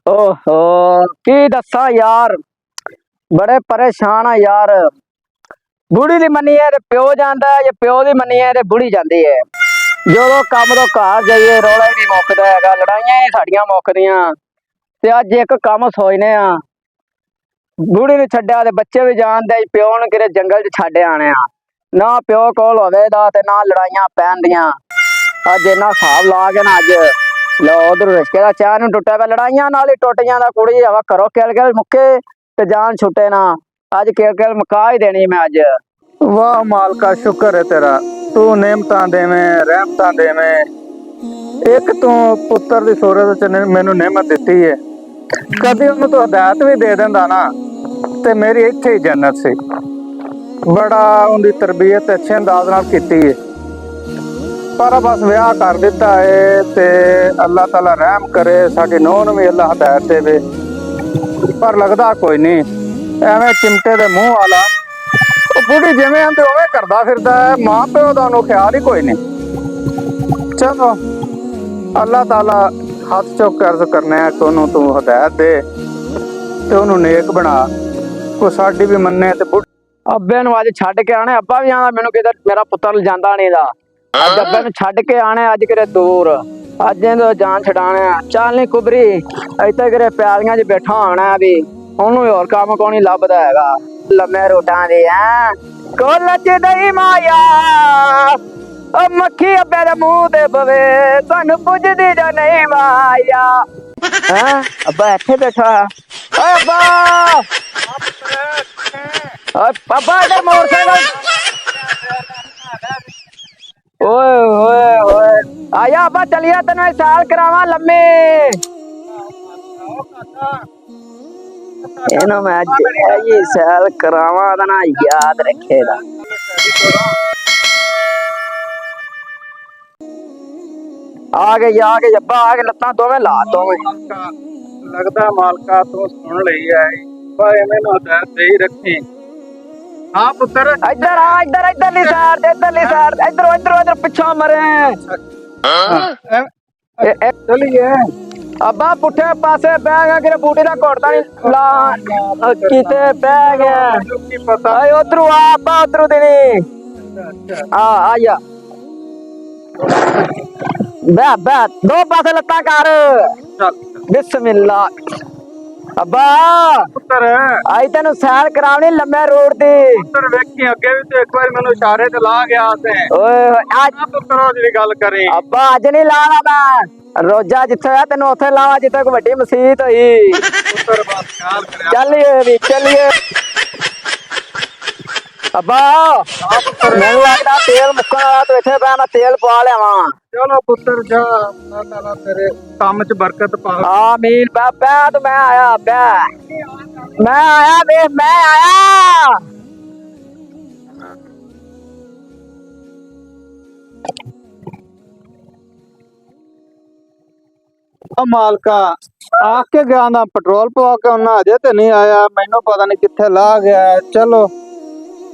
ओहो की दसा यार, बड़े परेशान आ यार। बुढ़ी दी मनी है ते प्यो जांदा है, जे प्यो दी मनी है ते बुढ़ी जांदी है। जो काम तो घर जाइए रौला ही नहीं मुकदा हैगा, लड़ाइयां ही साड़ियां मुकदियां। ते अज एक काम सोचने आ, बुढ़ी ने छड्डिया ते बच्चे भी जानदे प्यो ने किते जंगल च छड्ड आने आ। ना प्यो कोल होवेगा ते ना लड़ाइयां पैंदियां। अज इन्ना हिसाब ला के ना अज लो उधर रिश्ते का चैन टुटे पे लड़ाइयां नाल ही टुट जांदा। कुड़ी हवा करो किल किल मुक्के ते जान छुटे ना। अज किल किल मुका ही देनी मैं अज। वाह मालका, शुक्र है तेरा। तू नेमतां देवें, रहमतां देवें। एक तू पुत्र दी सूरत च मैनू नेमत दिती है। कदी ओनू तू हदायत भी दे देंदा ना ते मेरी इत्थे ही जन्नत सी। बड़ा उनकी तरबियत अच्छे अंदाज नाल कीती है, पर बस विआह कर दिता है ते अल्लाह ताला रहम करे, साडी नूह नूं भी अल्लाह हदायत देवे। पर लगदा कोई नहीं, एवें चिमटे दे मूंह वाला बुढ़ी जिवें आंदे उवें करदा फिरदा है। मां प्यो दा उहनूं ख्याल ही कोई नहीं। चलो अल्लाह ताला हथ चुक अर्ज करने कि उहनूं तू हदायत दे ते उहनूं नेक बना, कोई साडी भी मन्ने ते बुढ़ी। अब्बे नूं अज छड्ड के आने। अब्बा भी आंदा मैनू किते मेरा पुत्तर जांदा नहीं दा। अज अब्बे नूं छड्ड के आने, अज किते दूर अज इहदी जान छडाने। चल नी कुबरी, इत्थे किते प्यालियां च बैठा होना भी, ओनू होर काम कोई नहीं लभदा हैगा। लम्मे रोटां दी हैं कोल च दही माया, ओ मक्खी अब्बे दे मुंह ते पवे, तुहानू पुजदी जो नहीं माया। हैं अब्बा इत्थे बैठा। ओए अब्बा, अब्बा इधर मोटरसाइकिल। ओए ओए ओए आया अब्बा, चलिए तेन साल करावा लम्मे। इन्हों मैं जी सैल करावा ना, याद रखेगा। आ गई अब्बा, आ गए लत्तां दोवें ला दोवें। लगदा मालका तू सुन लई है, पर मैनू हदायत दे ही रखी। हाँ पुत्र, इधर आ, इधर इधरली साइड, इधरली साइड, इधर इधर इधर पिछा मरे। चलिए अब्बा पुठे पासे बह गया, कि बूटी का घोड़ता नहीं ला किते बह गया। उधरू आ अब्बा, उधरू दिनी आ आया। बह बह, दो पासे लत्ता कर। बिस्मिल्लाह। अब्बा पुत्र आई तेन सैर करावनी लम्मे रोड दी। पुत्र वेखी अगे भी तो एक बार मैनू इशारे ते ला गया ते। ओए आज पुत्र दी गल करी। अब्बा अज नहीं लाना मैं, रोजा जिथे है तेन उथे लावा जिथे कोई वड्डी मसीत होई। पुत्र बस ख्याल करे। चलिए भी चलिए। अब्बा मैनू लगदा तेल मुक्कन वाला, तो इथे मैं तेल पा लियावा। चलो पुत्र जा, अल्लाह ताला तेरे काम च बरकत पावे। आमीन। बाबा तो मैं आया, मैं आया बे, मैं आया। मालका आके गया ना, पेट्रोल पवा के उन्हें अजे तो नहीं आया। मैनू पता नहीं किथे ला गया। चलो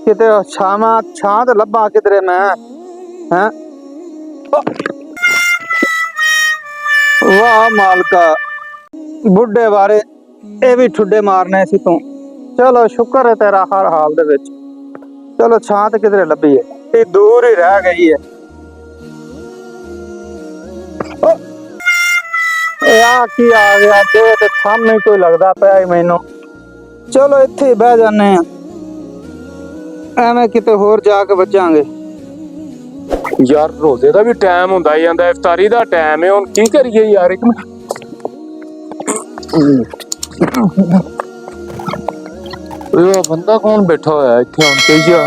किते छावा छां ते लभा किधरे मैं हैं। वाह मालका, बुढ़े बारे ये भी ठुडे मारने सी तू। चलो शुक्र है तेरा हर हाल दे विच। चलो छां ते किधरे लभी है, ये दूर ही रह गई है। आ की आ गया दे ते सामने कोई लगदा पिया ही मैनू। चलो इत्थे ही बह जाने, एवें किते होर जाके बचांगे। यार रोजे का भी टाइम हुंदा जांदा, इफ्तारी दा टाइम है, हुण की करिए यार। एक मिनट बंदा कौन बैठा होया इत्थे? हुण कहिया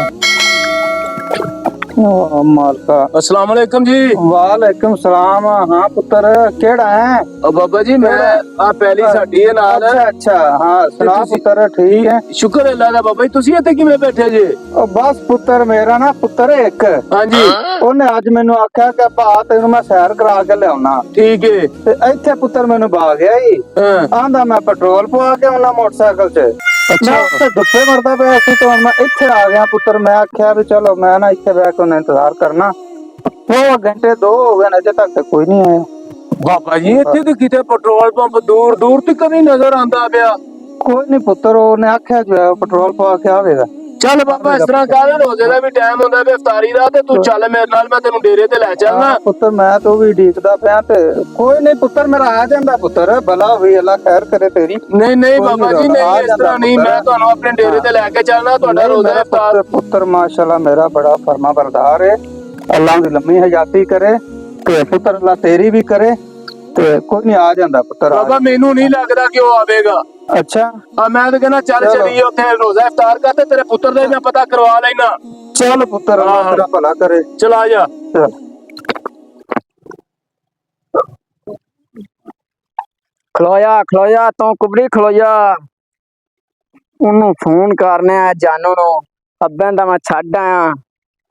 मालका अस्सलाम वालेकुम जी। वालेकुम सलाम। हाँ पुत्र केड़ा है? बाबा जी मैं आ पहली साडी है नाल। अच्छा अच्छा, हाँ सुना पुत्र। ठीक है, शुक्र अल्लाह दा। बाबा जी तुसी इत्थे किवें बैठे जे? बस पुत्र मेरा ना पुत्र एक, हाँ जी, उन्हें अज मैनू आख्या कि भा तेनू मैं सैर करा के लियाना। ठीक है। ते इत्थे पुत्र मैनू बा गया ही, आंदा मैं पेट्रोल पवा के आना मोटरसाइकिल च। अच्छा गुस्से मरदा पिया सी, तो मैं इत्थे आ गया पुत्र। मैं आख्या भी चलो मैं ना इत्थे बैठ के इंतजार करना। 2 घंटे 2 हो गए, अजे तक कोई नहीं आया। ਬਾਬਾ ਜੀ ਇੱਥੇ ਤੇ ਕਿਤੇ ਪੈਟਰੋਲ ਪੰਪ ਦੂਰ ਦੂਰ ਤੱਕ ਨਹੀਂ ਨਜ਼ਰ ਆਉਂਦਾ ਪਿਆ। ਕੋਈ ਨਹੀਂ ਪੁੱਤਰ, ਉਹਨੇ ਆਖਿਆ ਜੋ ਪੈਟਰੋਲ ਪਾ ਕੇ ਆਵੇਗਾ। ਚੱਲ ਬਾਬਾ ਇਸ ਤਰ੍ਹਾਂ ਕਰ, ਰੋਜ਼ੇ ਦਾ ਵੀ ਟਾਈਮ ਹੁੰਦਾ ਤੇ ਇਫਤਾਰੀ ਦਾ, ਤੇ ਤੂੰ ਚੱਲ ਮੇਰੇ ਨਾਲ, ਮੈਂ ਤੈਨੂੰ ਡੇਰੇ ਤੇ ਲੈ ਚੱਲਣਾ। ਹਾਂ ਪੁੱਤਰ, ਮੈਂ ਤਾਂ ਵੀ ਢੀਕਦਾ ਪਿਆ ਤੇ ਕੋਈ ਨਹੀਂ ਪੁੱਤਰ, ਮੇਰਾ ਆ ਜਾਂਦਾ ਪੁੱਤਰ, ਭਲਾ ਹੋਈ, ਅੱਲਾ ਖੈਰ ਕਰੇ ਤੇਰੀ। ਨਹੀਂ ਨਹੀਂ ਕੋਈ ਬਾਬਾ ਨੀ ਜੀ, ਨਹੀਂ ਆ ਇਸ ਜਾਂਦਾ ਤਰ੍ਹਾਂ ਨਹੀਂ, ਪੁੱਤਰ। ਮੈਂ ਤੁਹਾਨੂੰ ਆਪਣੇ ਡੇਰੇ ਤੇ ਲੈ ਕੇ ਚੱਲਣਾ, ਤੁਹਾਡਾ ਨਹੀਂ, ਰੋਜ਼ਾ ਮੇਰਾ ਇਫਤਾਰ। ਪੁੱਤਰ ਮਾਸ਼ਾਅੱਲਾ ਮੇਰਾ ਬੜਾ ਫਰਮਾ ਬਰਦਾਰ ਹੈ, ਅੱਲਾ ਦੀ ਲੰਮੀ ਹਯਾਤੀ ਕਰੇ ਤੇ ਪੁੱਤਰ ਅੱਲਾ ਤੇਰੀ ਵੀ ਕਰੇ, ਤੇ ਕੋਈ ਨਹੀਂ ਆ ਜਾਂਦਾ ਪੁੱਤਰ। ਬਾਬਾ ਮੈਨੂੰ ਨਹੀਂ ਲੱਗਦਾ ਕਿ ਉਹ ਆਵੇਗਾ। ਅੱਛਾ ਆ ਮੈਂ ਤਾਂ ਕਹਿੰਦਾ ਚੱਲ ਚਲੋ। ਚਲੀਏ ਉੱਥੇ ਰੋਜ਼ਾ ਇਫਤਾਰ ਕਰ, ਤੇ ਤੇਰੇ ਪੁੱਤਰ ਦਾ ਵੀ ਮੈਂ ਪਤਾ ਕਰਵਾ ਲੈਣਾ। ਚਲ ਪੁੱਤਰ, ਅੱਲਾ ਹਾਂ। ਤੇਰਾ ਭਲਾ ਕਰੇ। ਚਲਾ ਜਾ। ਚਲ ਖਲੋਇਆ ਤੂੰ ਕੁਬੜੀ ਖਲੋਇਆ। ਉਹਨੂੰ ਫੋਨ ਕਰਨੇ ਆ ਜਾਨੂ ਨੂੰ, ਅੱਬਿਆਂ ਦਾ ਮੈਂ ਛੱਡ ਆਇਆ,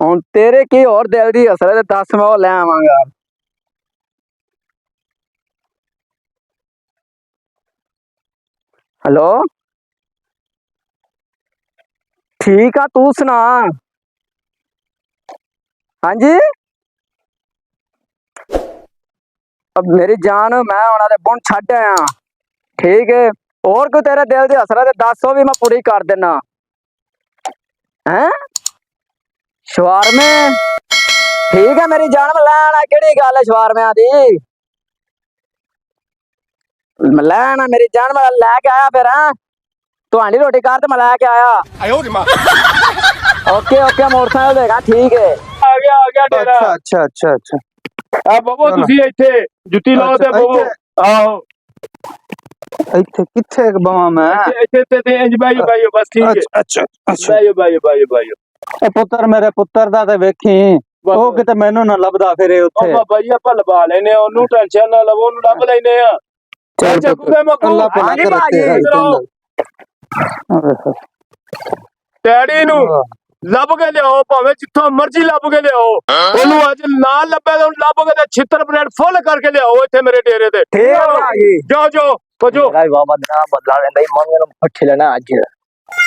ਹੁਣ ਤੇਰੇ ਕੀ ਹੋਰ ਦਿਲ ਦੀ ਹਸਰਤ ਤੇ ਦੱਸ, ਮੈਂ ਉਹ ਲੈ ਆਵਾਂਗਾ। ਹੈਲੋ, ਠੀਕ ਆ, ਤੂੰ ਸੁਣਾ? ਹਾਂਜੀ ਮੇਰੀ ਜਾਨ, ਮੈਂ ਉਹਨਾਂ ਦੇ ਬੁਣ ਛੱਡ ਆਇਆ। ਠੀਕ ਹੈ, ਹੋਰ ਕੋਈ ਤੇਰੇ ਦਿਲ ਦੀ ਹਸਰਤ ਦੱਸੋ ਵੀ ਮੈਂ ਪੂਰੀ ਕਰ ਦੇਣਾ। ਹੈ ਸ਼ਵਾਰਮੇ, ਠੀਕ ਹੈ ਮੇਰੀ ਜਾਨ, ਮੈਂ ਲੈਣਾ, ਕਿਹੜੀ ਗੱਲ ਹੈ ਸ਼ਵਾਰਮਿਆਂ ਦੀ? ਮੈਂ ਲੈਣਾ ਮੇਰੀ ਜਾਨ, ਮੈਂ ਲੈ ਕੇ ਆਇਆ ਫਿਰ। ਤੁਹਾਡੀ ਰੋਟੀ ਕਰ ਤੇ ਮੈਂ ਲੈ ਕੇ ਆਇਆ। ਓਕੇ ਮੋਟਰਸਾਈਕਲ ਦੇਗਾ, ਠੀਕ ਹੈ। ਆ ਗਿਆ ਡੇਰਾ। ਅੱਛਾ ਅੱਛਾ ਅੱਛਾ। ਆ ਬਵੋ ਤੁਸੀਂ ਇੱਥੇ, ਜੁੱਤੀ ਲਾਓ ਤੇ ਬਵੋ। ਆਹੋ ਇੱਥੇ ਕਿੱਥੇ ਬਵਾਂ ਮੈਂ? ਇੱਥੇ ਤੇ ਇੰਜ ਬਾਈਓ ਬਸ, ਠੀਕ ਹੈ। ਅੱਛਾ ਬਾਈਓ। ਇਹ ਪੁੱਤਰ ਮੇਰੇ ਪੁੱਤਰ ਦਾ ਤੇ ਵੇਖੀ, ਉਹ ਕਿਤੇ ਮੈਨੂੰ ਨਾ ਲੱਭਦਾ ਫਿਰੇ ਉੱਥੇ। ਬਾਬਾ ਜੀ ਆਪਾਂ ਲਵਾ ਲੈਨੇ ਆ ਉਹਨੂੰ, ਟੈਨਸ਼ਨ ਨਾ ਲਵੋ, ਉਹਨੂੰ ਲੱਭ ਲੈਨੇ ਆ। ਚੱਲ ਚੱਕੂਗੇ ਮੱਕੂ। ਅੱਲਾ ਭਲਾ ਹਾਂਜੀ ਕਰੇ ਭਾਜੀ। ਡੈਡੀ ਨੂੰ ਲੱਭ ਕੇ ਲਿਆਓ, ਭਾਵੇਂ ਜਿੱਥੋਂ ਮਰਜ਼ੀ ਲੱਭ ਕੇ ਲਿਆਓ। ਉਹਨੂੰ ਅੱਜ ਨਾ ਲੱਭੇ ਤਾਂ ਲੱਭ ਕੇ ਤੇ ਛਿੱਤਰ ਪਲੇਟ ਫੁੱਲ ਕਰਕੇ ਲਿਆਓ ਇੱਥੇ ਮੇਰੇ ਡੇਰੇ ਤੇ। ਠੀਕ ਹੈ ਭਾਜੀ। ਜਾਓ ਭਜੋ। ਮੇਰਾ ਬਾਬਾ ਦਾ ਬਦਲਾ ਲੈਂਦਾ ਹੀ, ਮੰਗੇ ਨੂੰ ਪੱਠੇ ਲੈਣਾ ਅੱਜ।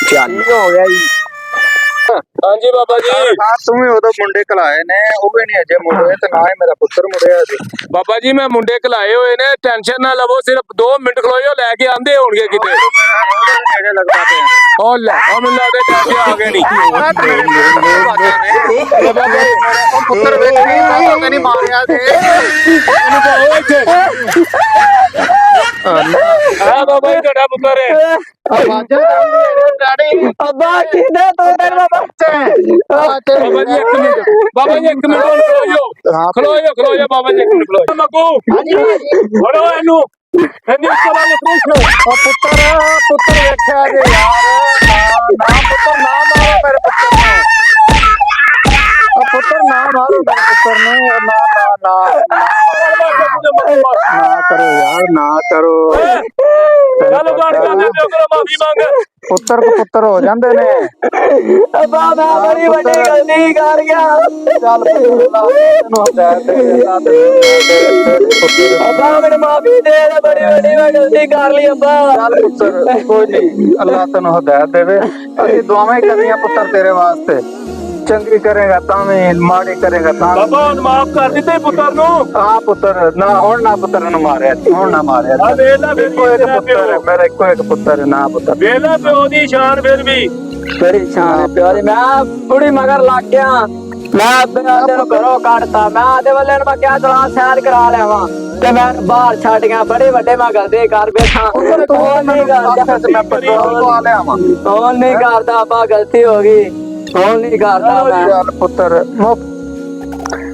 ਚੱਲ ਹੋ ਗਿਆ ਜੀ। ਹਾਂਜੀ ਬਾਬਾ ਜੀ। ਹਾਂ ਤੂੰ ਵੀ ਉਦੋਂ ਮੁੰਡੇ ਕਲਾਏ ਨੇ, ਉਹ ਵੀ ਨਹੀਂ ਅਜੇ ਮੁੜੇ, ਤੇ ਨਾ ਹੀ ਮੇਰਾ ਪੁੱਤਰ ਮੁੜਿਆ ਜੀ। ਬਾਬਾ ਜੀ ਮੈਂ ਮੁੰਡੇ ਘਲਾਏ ਹੋਏ ਨੇ, ਟੈਨਸ਼ਨ ਨਾ ਲਵੋ, ਸਿਰਫ 2 ਮਿੰਟ ਖਲੋਇਓ, ਲੈ ਕੇ ਆਂਦੇ ਹੋਣਗੇ ਕਿਤੇ। ਨੇੜੇ ਲੱਗਦਾ ਪਿਆ। ਉਹ ਲੈ, ਉਹ ਮੈਨੂੰ ਲੱਗਦਾ ਲੈ ਕੇ ਆ ਗਏ ਨਹੀਂ। ਪੁੱਤਰ ਵੇਖੀ, ਬਾਬਾ ਤੇ ਨਹੀਂ ਮਾਰਿਆ ਸੀ। ਇਹਨੂੰ ਪਾਓ ਇੱਥੇ। ਆ ਬਾਬਾ ਜੀ ਤੁਹਾਡਾ ਪੁੱਤਰ ਹੈ। ਅੱਬਾ ਕਿਹਦੇ ਤੋਂ ਤੇਰਾ ਬੱਚਾ? ਬਾਬਾ ਜੀ 1 ਮਿੰਟ, ਬਾਬਾ ਜੀ 1 ਮਿੰਟ ਹੁਣ ਖਲੋਇਓ ਬਾਬਾ ਜੀ 1 ਮਿੰਟ ਖਲੋਇਓ। ਮੱਗੂ ਫੜੋ ਇਹਨੂੰ, ਇਹਨੂੰ ਚਲਾ ਲੋ ਪੁੱਤਰ ਵੇਖਿਆ ਜੇ ਯਾਰ, ਨਾ ਪੁੱਤਰ ਨਾ ਮਾਰੋ ਮੇਰੇ ਪੁੱਤਰ ਨੂੰ। ਪੁੱਤਰ ਨਾ ਮਾਰੋ ਮੇਰੇ ਪੁੱਤਰ ਨੂੰ, ਨਾ ਕਰੋ ਯਾਰ, ਨਾ ਕਰੋ। ਚੱਲ ਬਾੜ ਜਾਂਦੇ ਤੇ ਉਹਦਾ ਮਾਫੀ ਮੰਗ। ਪੁੱਤਰ ਕੋ ਪੁੱਤਰ ਹੋ ਜਾਂਦੇ ਨੇ। ਅੱਬਾ ਮੈਂ ਬੜੀ ਵੱਡੀ ਗਲਤੀ ਕਰ ਗਿਆ। ਚੱਲ ਤੈਨੂੰ ਹਦਾਇਤ ਦੇ, ਅੱਬਾ ਮੈਨੂੰ ਮਾਫੀ ਦੇ, ਬੜੀ ਵੱਡੀ ਮੈਂ ਗਲਤੀ ਕਰ ਲਈ ਅੱਬਾ। ਚੱਲ ਪੁੱਤਰ ਕੋਈ ਨਹੀਂ, ਅੱਲਾਹ ਤੈਨੂੰ ਹਦਾਇਤ ਦੇਵੇ। ਅਸੀਂ ਦੁਆਵਾਂ ਹੀ ਕਰਨੀਆਂ ਪੁੱਤਰ ਤੇਰੇ ਵਾਸਤੇ। ਚੰਗੀ ਕਰੇਗਾ ਤਾਂ ਵੀ, ਮਾੜੀ ਕਰੇਗਾ ਤਾਂ ਵੀ। ਬਾਬਾ ਹੁਣ ਮਾਫ ਕਰ ਦਿੱਤੇ ਪੁੱਤਰ ਨੂੰ। ਹਾਂ ਪੁੱਤਰ, ਨਾ ਹੁਣ ਨਾ ਪੁੱਤਰ ਨੂੰ ਮਾਰਿਆ, ਹੁਣ ਨਾ ਮਾਰਿਆ। ਆ ਵੇਲਾ ਇੱਕੋ ਇੱਕ ਪੁੱਤਰ ਹੈ ਮੇਰਾ, ਇੱਕੋ ਇੱਕ ਪੁੱਤਰ ਹੈ, ਨਾ ਪੁੱਤਰ। ਵੇਲਾ ਪਿਓ ਦੀ ਸ਼ਾਨ ਫਿਰ ਵੀ। ਬੜੀ ਸ਼ਾਨ ਹੈ ਪਿਓ ਦੀ। ਮੈਂ ਬੁੜੀ ਮਗਰ ਲੱਗ ਗਿਆ, ਮੈਂ ਅੱਧੇ ਨੂੰ ਘਰੋਂ ਕੱਢਤਾ। ਮੈਂ ਆਦੇ ਵੱਲੇ ਨੂੰ ਮੈਂ ਕਿਹਾ ਚਲਾ ਸੈਰ ਕਰਾ ਲਿਆਵਾਂ, ਤੇ ਮੈਂ ਬਾਹਰ ਛੱਡ ਗਿਆ। ਬੜੇ ਵੱਡੇ ਮੈਂ ਗਲਤੀ ਕਰ ਬੈਠਾ। ਉਹ ਨਹੀਂ ਕਰਦਾ, ਮੈਂ ਪੈਟਰੋਲ ਪਵਾ ਲਿਆਵਾਂ। ਉਹ ਨਹੀਂ ਕਰਦਾ ਅੱਬਾ, ਗਲਤੀ ਹੋ ਗਈ, ਉਹ ਨਹੀਂ ਕਰਦਾ ਮੈਂ। ਚੱਲ ਪੁੱਤਰ।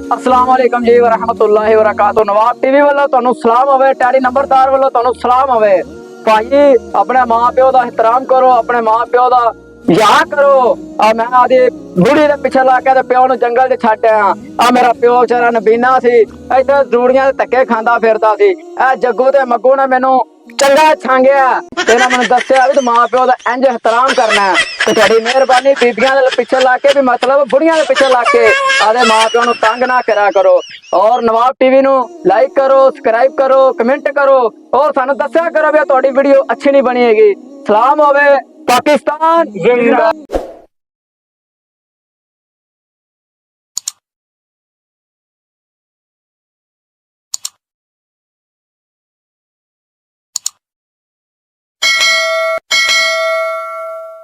अस्सलाम वालेकुम जी व रहमतुल्लाहि व बरकातहू। नवाब टीवी वालों ਤੁਹਾਨੂੰ ਸਲਾਮ ਹੋਵੇ, ਟੈਡੀ ਨੰਬਰਦਾਰ ਵੱਲੋਂ ਤੁਹਾਨੂੰ ਸਲਾਮ ਹੋਵੇ। ਭਾਈ ਆਪਣੇ ਮਾਂ ਪਿਓ ਦਾ ਇਹਤਰਾਮ ਕਰੋ, ਆਪਣੇ ਮਾਂ ਪਿਓ ਦਾ ਯਾਦ ਕਰੋ। ਆ ਮੈਂ ਆਦੀ ਬੁੜੀ ਦੇ ਪਿੱਛੇ ਲਾ ਕੇ ਤੇ ਪਿਓ ਨੂੰ ਜੰਗਲ 'ਚ ਛੱਡ ਆਇਆ। ਆ ਮੇਰਾ ਪਿਓ ਵਿਚਾਰਾ ਨਬੀਨਾ ਸੀ, ਇੱਥੇ ਜੂੜੀਆਂ ਦੇ ਧੱਕੇ ਖਾਂਦਾ ਫਿਰਦਾ ਸੀ। ਇਹ ਜੱਗੂ ਤੇ ਮੱਗੂ ਨੇ ਮੈਨੂੰ ਚੰਗਾ ਛਾਂਗਿਆ, ਤੇ ਇਹਨਾਂ ਮੈਨੂੰ ਦੱਸਿਆ ਵੀ ਤੂੰ ਮਾਂ ਪਿਓ ਦਾ ਇੰਜ ਇਹਤਰਾਮ ਕਰਨਾ ਹੈ। ਤੇ ਤੁਹਾਡੀ ਮਿਹਰਬਾਨੀ, ਬੀਬੀਆਂ ਦੇ ਪਿੱਛੇ ਲਾ ਕੇ ਵੀ ਮਤਲਬ ਬੁੜੀਆਂ ਦੇ ਪਿੱਛੇ ਲਾ ਕੇ ਆਦੇ ਮਾਂ ਪਿਓ ਨੂੰ ਤੰਗ ਨਾ ਕਰਿਆ ਕਰੋ। ਔਰ ਨਵਾਬ ਟੀਵੀ ਨੂੰ ਲਾਈਕ ਕਰੋ, ਸਬਸਕ੍ਰਾਈਬ ਕਰੋ, ਕਮੈਂਟ ਕਰੋ, ਔਰ ਸਾਨੂੰ ਦੱਸਿਆ ਕਰੋ ਵੀ ਤੁਹਾਡੀ ਵੀਡੀਓ ਅੱਛੀ ਨਹੀਂ ਬਣੀ ਹੈਗੀ। ਸਲਾਮ ਹੋਵੇ, ਪਾਕਿਸਤਾਨ ਜ਼ਿੰਦਾਬਾਦ।